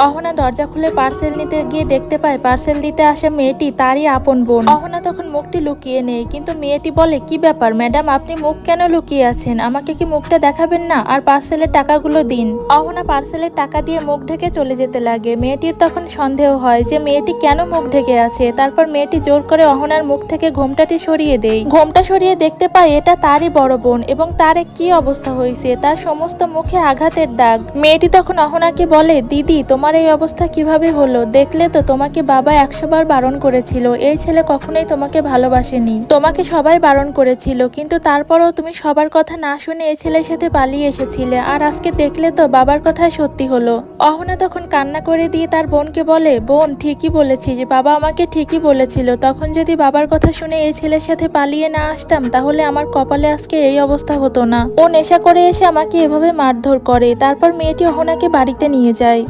অহনা দরজা খুলে পার্সেল নিতে গিয়ে দেখতে পায় পার্সেল দিতে আসা মেয়েটি তারই আপন বোন। অহনা তখন মুখটি লুকিয়ে নেয়, কিন্তু মেয়েটি বলে, কি ব্যাপার ম্যাডাম, আপনি মুখ কেন লুকিয়ে আছেন? আমাকে কি মুখটা দেখাবেন না? আর পার্সেলের টাকাগুলো দিন। অহনা পার্সেলের টাকা দিয়ে মুখ ঢেকে চলে যেতে লাগে। মেয়েটির তখন সন্দেহ হয় যে মেয়েটি কেন মুখ ঢেকে আছে। তারপর মেয়েটি জোর করে অহনার মুখ থেকে ঘোমটাটি সরিয়ে দেয়। ঘোমটা সরিয়ে দেখতে পায় এটা তারই বড় বোন, এবং তার কি অবস্থা হয়েছে, তার সমস্ত মুখে আঘাতের দাগ। মেয়েটি তখন অহনাকে বলে, দিদি তোমার এই অবস্থা কিভাবে হলো? দেখলে তো, তোমাকে বাবা 100 বার বারণ করেছিল, এই ছেলে কখনোই তোমাকে ভালোবাসেনি, তোমাকে সবাই বারণ করেছিল, কিন্তু তারপরও তুমি সবার কথা না শুনে এই ছেলের সাথে পালিয়ে এসেছিলে, আর আজকে দেখলে তো বাবার কথাই সত্যি হলো। অহনা তখন কান্না করে দিয়ে তার বোনকে বলে, বোন ঠিকই বলেছি, যে বাবা আমাকে ঠিকই বলেছিল, তখন যদি বাবার কথা শুনে এই ছেলের সাথে পালিয়ে না আসতাম তাহলে আমার কপালে আজকে এই অবস্থা হতো না। ও নেশা করে এসে আমাকে এভাবে মারধর করে। তারপর মেয়েটি অহনাকে বাড়িতে নিয়ে যায়।